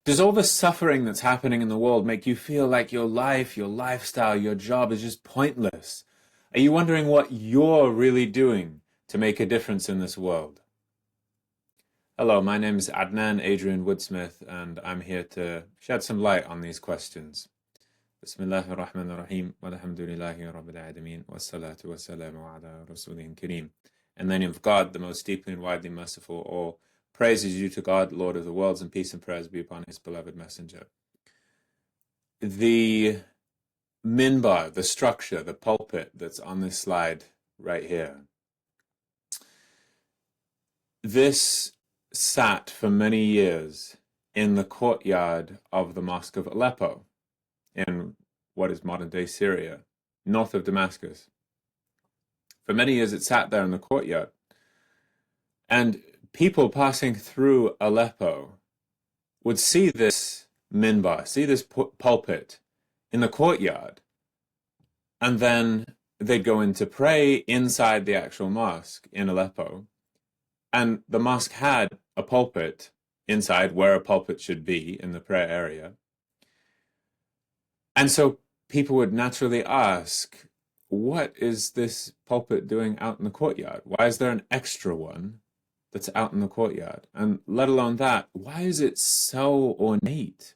Does all the suffering that's happening in the world make you feel like your life, your lifestyle, your job is just pointless? Are you wondering what you're really doing to make a difference in this world? Hello, my name is Adnan Adrian Wood-Smith, and I'm here to shed some light on these questions. Bismillahir Rahmanir Rahim, walhamdulillahi Rabbil Alameen, wassalatu wassalamu ala Rasulihil Kareem. In the name of God, the most deeply and widely merciful, all praise is due to God, Lord of the worlds, and peace and prayers be upon His beloved messenger. The mimbar, the structure, the pulpit that's on this slide right here, this sat for many years in the courtyard of the Mosque of Aleppo, in what is modern-day Syria, north of Damascus. For many years it sat there in the courtyard. And people passing through Aleppo would see this minbar, see this pulpit in the courtyard, and then they'd go in to pray inside the actual mosque in Aleppo. And the mosque had a pulpit inside where a pulpit should be in the prayer area. And so people would naturally ask, what is this pulpit doing out in the courtyard? Why is there an extra one that's out in the courtyard? And let alone that, why is it so ornate?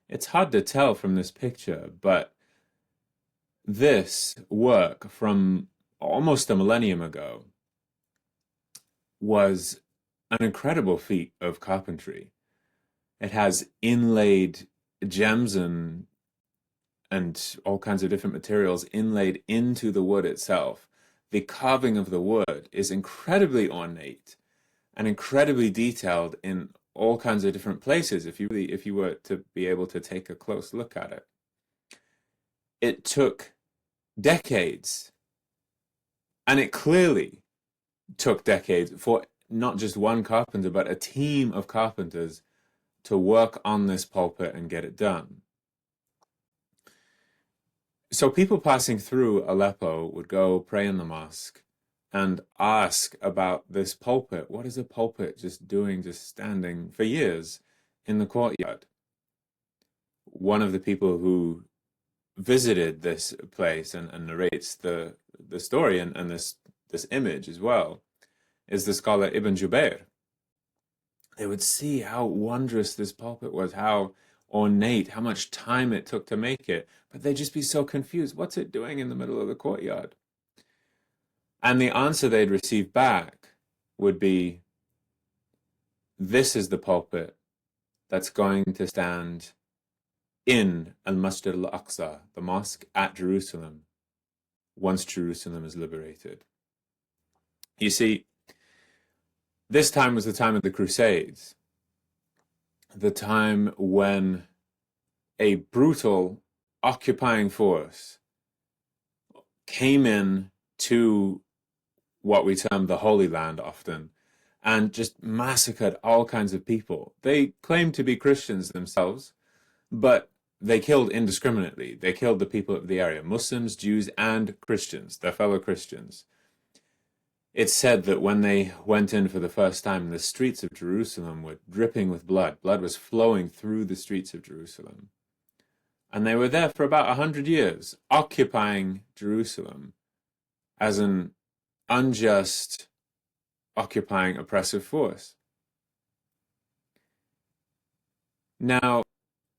It's hard to tell from this picture, but this work from almost a millennium ago was an incredible feat of carpentry. It has inlaid gems and all kinds of different materials inlaid into the wood itself. The carving of the wood is incredibly ornate and incredibly detailed in all kinds of different places if you were to be able to take a close look at it. It took decades, and it clearly took decades for not just one carpenter, but a team of carpenters to work on this pulpit and get it done. So people passing through Aleppo would go pray in the mosque and ask about this pulpit. What is a pulpit just doing, just standing for years in the courtyard? One of the people who visited this place and narrates the story and this image as well is the scholar Ibn Jubair. They would see how wondrous this pulpit was, how ornate, how much time it took to make it, but they'd just be so confused. What's it doing in the middle of the courtyard? And the answer they'd receive back would be, this is the pulpit that's going to stand in Al-Masjid al-Aqsa, the mosque at Jerusalem, once Jerusalem is liberated. You see, this time was the time of the Crusades, the time when a brutal occupying force came in to what we term the Holy Land often and just massacred all kinds of people. They claimed to be Christians themselves, but they killed indiscriminately. They killed the people of the area, Muslims, Jews, and Christians, their fellow Christians. It's said that when they went in for the first time, the streets of Jerusalem were dripping with blood. Blood was flowing through the streets of Jerusalem. And they were there for about 100 years, occupying Jerusalem as an unjust, occupying, oppressive force. Now,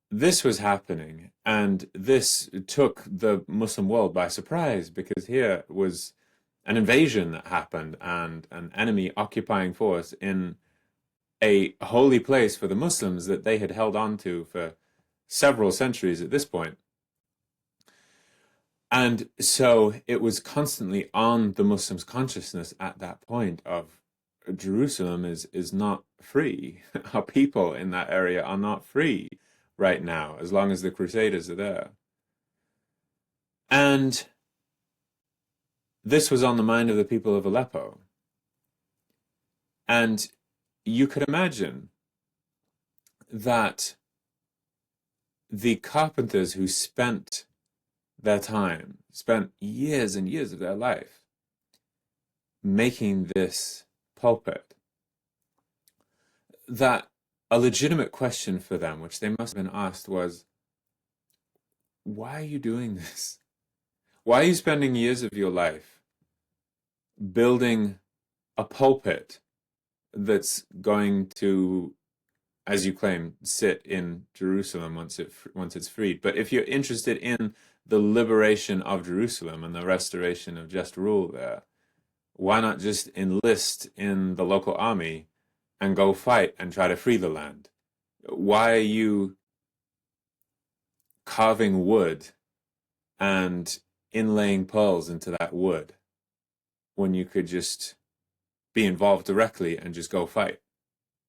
this was happening, and this took the Muslim world by surprise, because here was an invasion that happened and an enemy occupying force in a holy place for the Muslims that they had held on to for several centuries at this point. And so it was constantly on the Muslims' consciousness at that point of Jerusalem is not free. Our people in that area are not free right now, as long as the Crusaders are there. And this was on the mind of the people of Aleppo. And you could imagine that the carpenters who spent their time, spent years and years of their life making this pulpit, that a legitimate question for them, which they must have been asked, was, why are you doing this? Why are you spending years of your life building a pulpit that's going to, as you claim, sit in Jerusalem once it's freed? But if you're interested in the liberation of Jerusalem and the restoration of just rule there, why not just enlist in the local army and go fight and try to free the land? Why are you carving wood and inlaying pearls into that wood when you could just be involved directly and just go fight?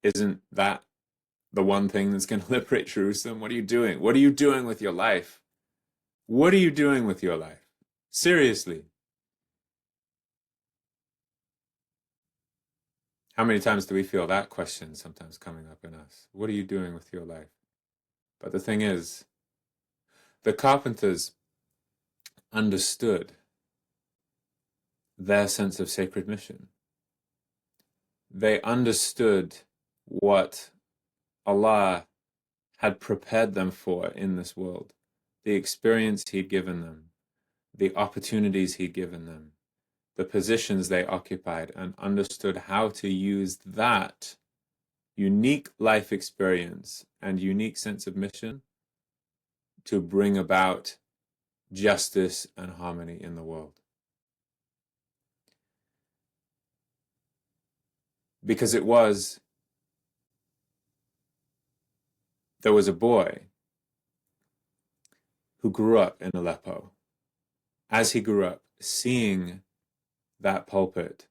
Isn't that the one thing that's going to liberate Jerusalem? What are you doing? What are you doing with your life? What are you doing with your life? Seriously. How many times do we feel that question sometimes coming up in us? What are you doing with your life? But the thing is, the carpenters understood their sense of sacred mission. They understood what Allah had prepared them for in this world, the experience He'd given them, the opportunities He'd given them, the positions they occupied, and understood how to use that unique life experience and unique sense of mission to bring about justice and harmony in the world. Because there was a boy who grew up in Aleppo. As he grew up, seeing that pulpit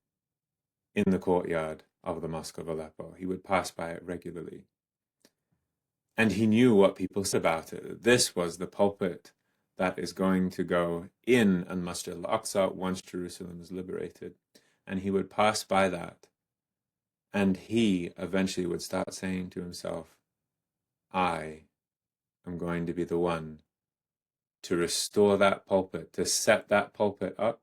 in the courtyard of the Mosque of Aleppo, he would pass by it regularly. And he knew what people said about it. This was the pulpit that is going to go in al-Masjid al-Aqsa once Jerusalem is liberated. And he would pass by that. And he eventually would start saying to himself, I am going to be the one to restore that pulpit, to set that pulpit up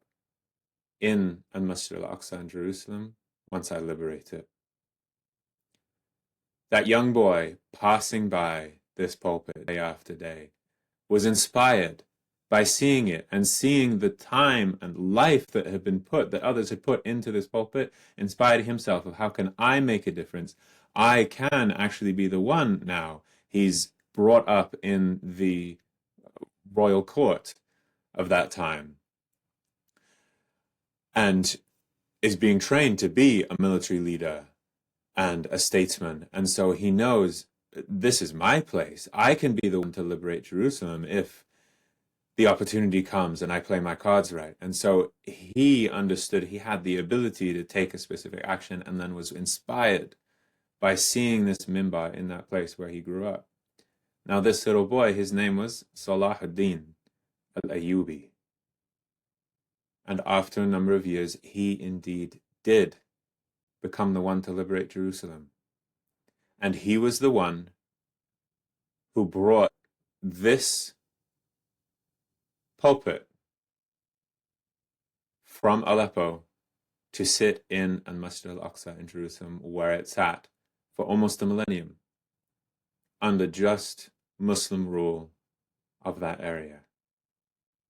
in al-Masjid al-Aqsa in Jerusalem once I liberate it. That young boy passing by this pulpit day after day was inspired by seeing it and seeing the time and life that had been put, that others had put into this pulpit, inspired himself of how can I make a difference? I can actually be the one now. He's brought up in the royal court of that time and is being trained to be a military leader and a statesman. And so he knows, this is my place. I can be the one to liberate Jerusalem if the opportunity comes and I play my cards right. And so he understood he had the ability to take a specific action, and then was inspired by seeing this mimbar in that place where he grew up. Now this little boy, his name was Salahuddin al-Ayyubi. And after a number of years, he indeed did become the one to liberate Jerusalem. And he was the one who brought this pulpit from Aleppo to sit in al-Masjid al-Aqsa in Jerusalem, where it sat for almost a millennium under just Muslim rule of that area,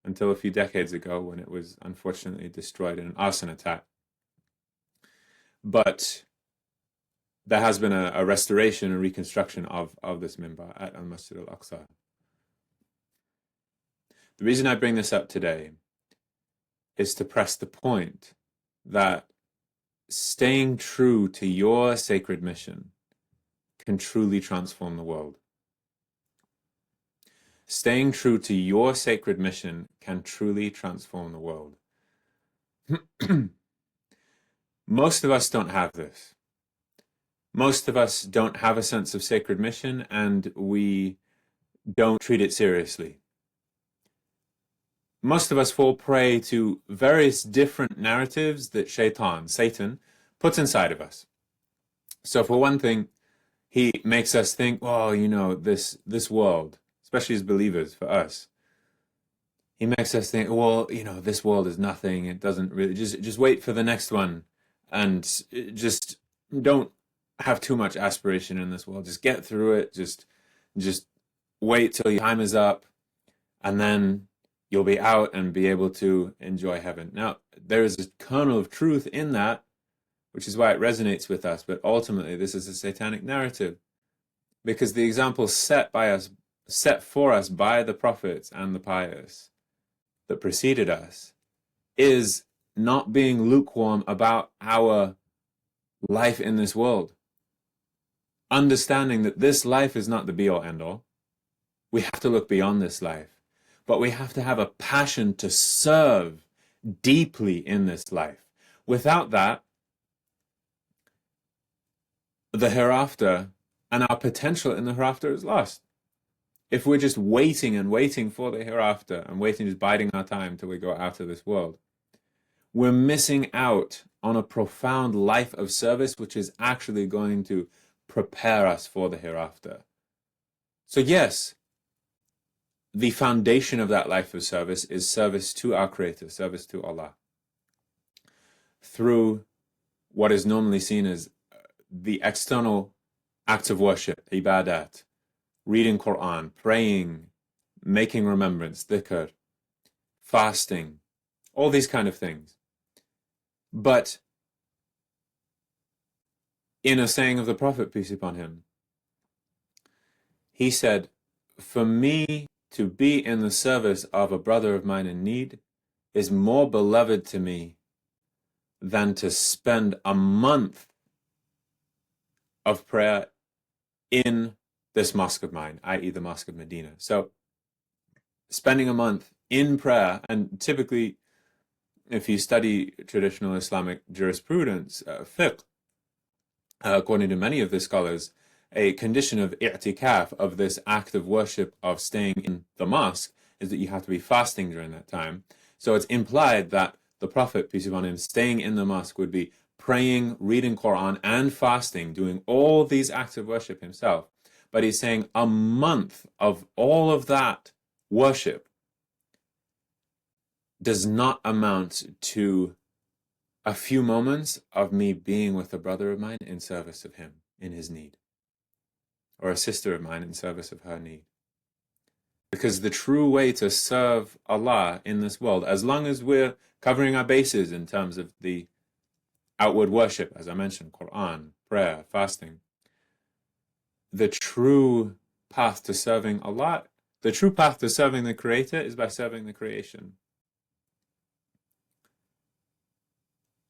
until a few decades ago when it was unfortunately destroyed in an arson attack. But there has been a restoration and reconstruction of this mimbar at al-Masjid al-Aqsa. The reason I bring this up today is to press the point that staying true to your sacred mission can truly transform the world. Staying true to your sacred mission can truly transform the world. Most of us don't have this. Most of us don't have a sense of sacred mission, and we don't treat it seriously. Most of us fall prey to various different narratives that Satan, puts inside of us. So for one thing, he makes us think, well, you know, this world, especially as believers, for us, he makes us think, well, you know, this world is nothing. It doesn't really, just wait for the next one, and just don't have too much aspiration in this world. Just get through it. Just wait till your time is up, and then you'll be out and be able to enjoy heaven. Now, there is a kernel of truth in that, which is why it resonates with us. But ultimately, this is a satanic narrative, because the example set for us by the prophets and the pious that preceded us is not being lukewarm about our life in this world. Understanding that this life is not the be-all, end-all. We have to look beyond this life. But we have to have a passion to serve deeply in this life. Without that, the hereafter and our potential in the hereafter is lost. If we're just waiting and waiting for the hereafter and waiting, just biding our time till we go out of this world, we're missing out on a profound life of service, which is actually going to prepare us for the hereafter. So yes, the foundation of that life of service is service to our Creator, service to Allah, through what is normally seen as the external acts of worship, ibadat, reading Quran, praying, making remembrance, dhikr, fasting, all these kind of things. But in a saying of the Prophet, peace be upon him, he said, for me to be in the service of a brother of mine in need is more beloved to me than to spend a month of prayer in this mosque of mine, i.e. the Mosque of Medina. So spending a month in prayer, and typically if you study traditional Islamic jurisprudence, fiqh, according to many of the scholars, a condition of i'tikaf, of this act of worship of staying in the mosque, is that you have to be fasting during that time. So it's implied that the Prophet, peace be upon him, staying in the mosque would be praying, reading Quran, and fasting, doing all these acts of worship himself. But he's saying a month of all of that worship does not amount to a few moments of me being with a brother of mine in service of him in his need, or a sister of mine in service of her need. Because the true way to serve Allah in this world, as long as we're covering our bases in terms of the outward worship, as I mentioned, Quran, prayer, fasting, the true path to serving Allah, the true path to serving the Creator is by serving the creation.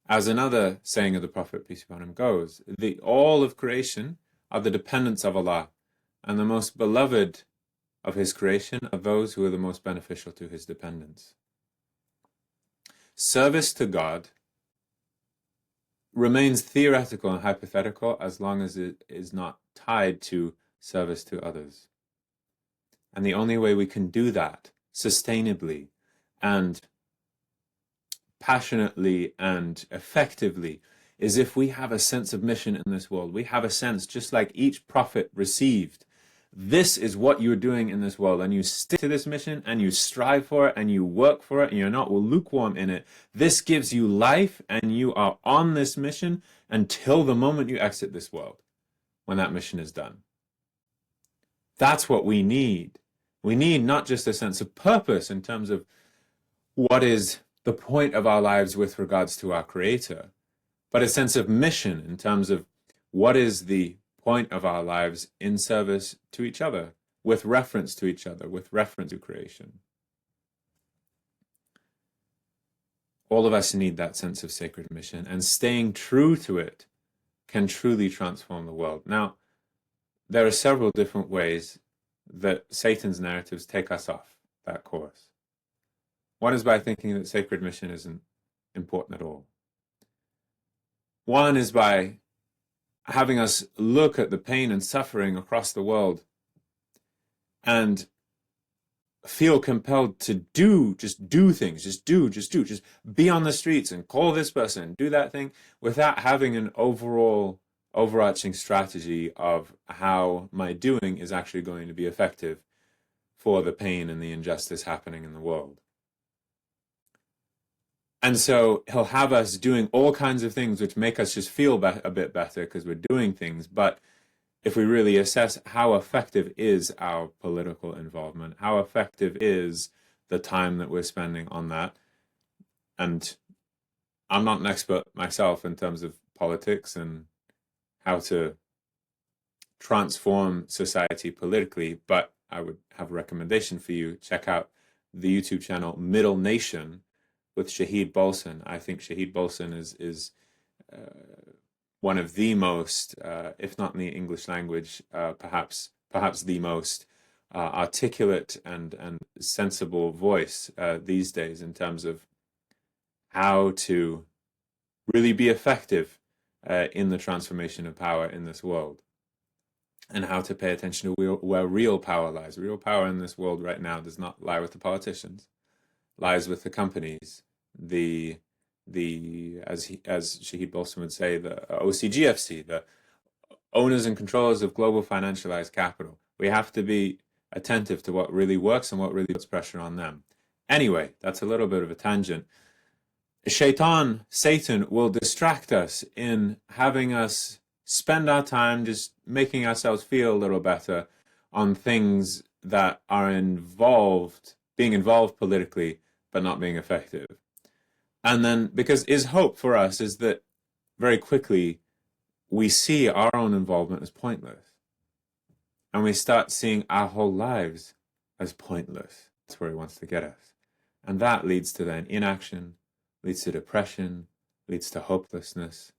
As another saying of the Prophet, peace be upon him, goes, all of creation are the dependents of Allah, and the most beloved of his creation are those who are the most beneficial to his dependents. Service to God remains theoretical and hypothetical as long as it is not tied to service to others. And the only way we can do that sustainably and passionately and effectively is if we have a sense of mission in this world. We have a sense, just like each prophet received, this is what you're doing in this world, and you stick to this mission and you strive for it and you work for it and you're not lukewarm in it. This gives you life, and you are on this mission until the moment you exit this world, when that mission is done. That's what we need. We need not just a sense of purpose in terms of what is the point of our lives with regards to our Creator, but a sense of mission in terms of what is the point of our lives in service to each other, with reference to each other, with reference to creation. All of us need that sense of sacred mission, and staying true to it can truly transform the world. Now, there are several different ways that Satan's narratives take us off that course. One is by thinking that sacred mission isn't important at all. One is by having us look at the pain and suffering across the world and feel compelled to just do things, just be on the streets and call this person, do that thing, without having an overarching strategy of how my doing is actually going to be effective for the pain and the injustice happening in the world. And so he'll have us doing all kinds of things which make us just feel a bit better because we're doing things. But if we really assess how effective is our political involvement, how effective is the time that we're spending on that, and I'm not an expert myself in terms of politics and how to transform society politically, but I would have a recommendation for you. Check out the YouTube channel Middle Nation with Shahid Bolson. I think Shahid Bolson is one of the most, if not in the English language, perhaps the most articulate and sensible voice these days in terms of how to really be effective in the transformation of power in this world, and how to pay attention to where real power lies. Real power in this world right now does not lie with the politicians, lies with the companies, as Shahid Bolson would say, the OCGFC, the owners and controllers of global financialized capital. We have to be attentive to what really works and what really puts pressure on them. Anyway, that's a little bit of a tangent. Shaitan, Satan, will distract us in having us spend our time just making ourselves feel a little better on things that are being involved politically, but not being effective. And then, because his hope for us is that very quickly we see our own involvement as pointless. And we start seeing our whole lives as pointless. That's where he wants to get us. And that leads to then inaction, leads to depression, leads to hopelessness.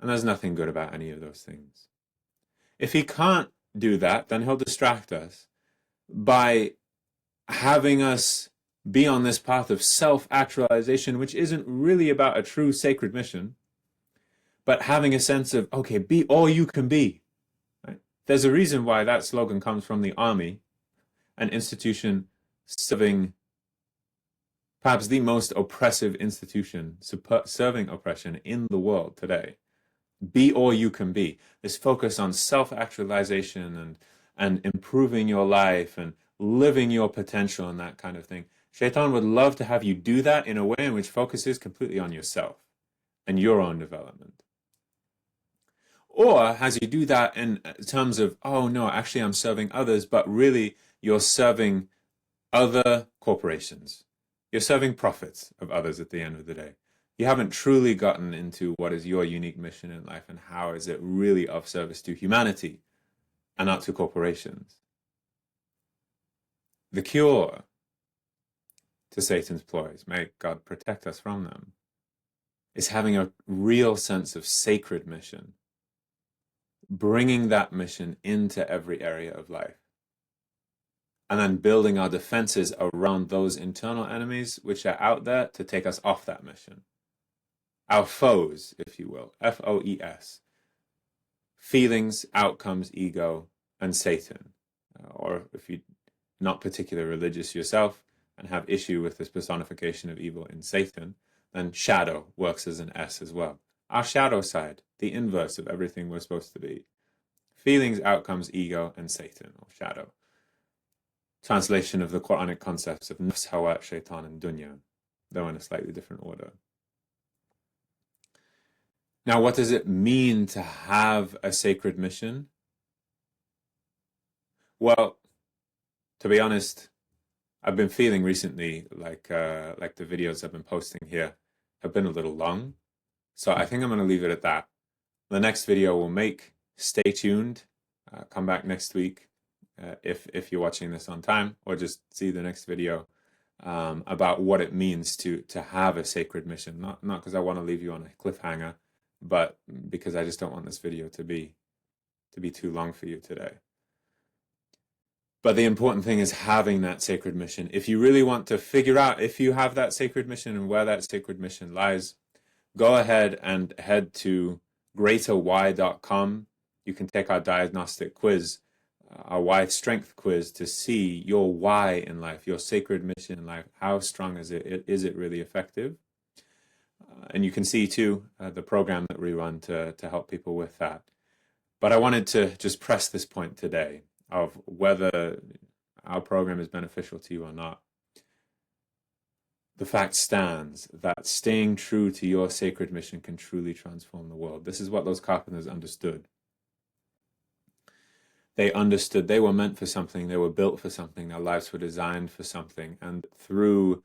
And there's nothing good about any of those things. If he can't do that, then he'll distract us by having us be on this path of self-actualization, which isn't really about a true sacred mission, but having a sense of, okay, be all you can be. Right? There's a reason why that slogan comes from the army, an institution serving perhaps the most oppressive institution serving oppression in the world today. Be all you can be. This focus on self-actualization and improving your life and living your potential and that kind of thing. Shaitan would love to have you do that in a way in which focuses completely on yourself and your own development. Or has you do that in terms of, oh no, actually I'm serving others, but really you're serving other corporations. You're serving profits of others at the end of the day. You haven't truly gotten into what is your unique mission in life and how is it really of service to humanity and not to corporations. The cure to Satan's ploys, may God protect us from them, is having a real sense of sacred mission, bringing that mission into every area of life, and then building our defenses around those internal enemies which are out there to take us off that mission. Our foes, if you will, FOES, feelings, outcomes, ego, and Satan. Or if you're not particularly religious yourself and have issue with this personification of evil in Satan, then shadow works as an S as well. Our shadow side, the inverse of everything we're supposed to be. Feelings, outcomes, ego, and Satan, or shadow. Translation of the Quranic concepts of nafs, hawa, shaitan, and dunya, though in a slightly different order. Now, what does it mean to have a sacred mission? Well, to be honest, I've been feeling recently like the videos I've been posting here have been a little long. So I think I'm going to leave it at that. The next video we'll make. Stay tuned. Come back next week if you're watching this on time, or just see the next video about what it means to have a sacred mission. Not because I want to leave you on a cliffhanger, but because I just don't want this video to be too long for you today. But the important thing is having that sacred mission. If you really want to figure out if you have that sacred mission and where that sacred mission lies, go ahead and head to greaterwhy.com. You can take our diagnostic quiz, our why strength quiz, to see your why in life, your sacred mission in life. How strong is it? Is it really effective? And you can see too the program that we run to help people with that. But I wanted to just press this point today of whether our program is beneficial to you or not. the fact stands that staying true to your sacred mission can truly transform the world. This is what those carpenters understood. They understood they were meant for something, they were built for something, their lives were designed for something, and through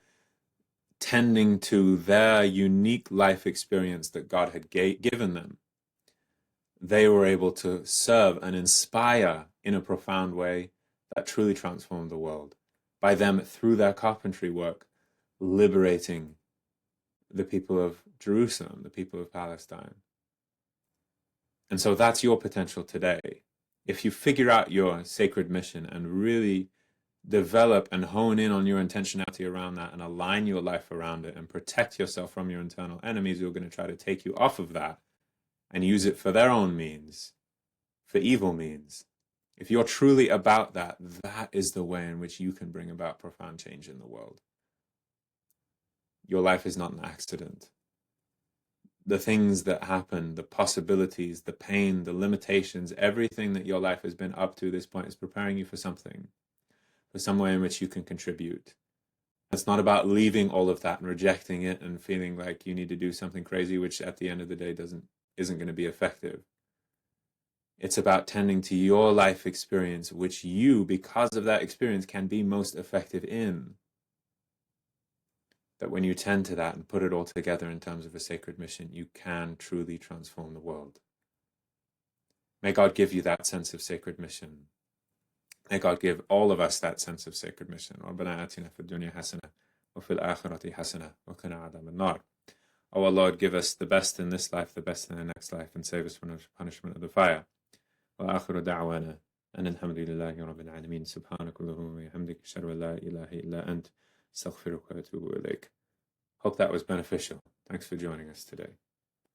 tending to their unique life experience that God had given them, they were able to serve and inspire in a profound way that truly transformed the world. By them, through their carpentry work, liberating the people of Jerusalem, the people of Palestine. And so that's your potential today. If you figure out your sacred mission and really develop and hone in on your intentionality around that and align your life around it and protect yourself from your internal enemies who are going to try to take you off of that and use it for their own means, for evil means. If you're truly about that, that is the way in which you can bring about profound change in the world. Your life is not an accident. The things that happen, the possibilities, the pain, the limitations, everything that your life has been up to this point is preparing you for something, for some way in which you can contribute. It's not about leaving all of that and rejecting it and feeling like you need to do something crazy, which at the end of the day isn't going to be effective. It's about tending to your life experience, which you, because of that experience, can be most effective in. That when you tend to that and put it all together in terms of a sacred mission, you can truly transform the world. May God give you that sense of sacred mission. May God give all of us that sense of sacred mission. رَبَّنَا آتِنَا فِي الدُّنْيَا حَسَنَةً وَفِي الْآخِرَةِ حَسَنَةً وَقِنَا عَذَابَ النَّارِ. O our Lord, give us the best in this life, the best in the next life, and save us from the punishment of the fire. وآخر دعوانا أن الحمد لله رب العالمين سبحانك اللهم وبحمدك أشهد أن لا إله إلا أنت أستغفرك وأتوب إليك. Hope that was beneficial. Thanks for joining us today.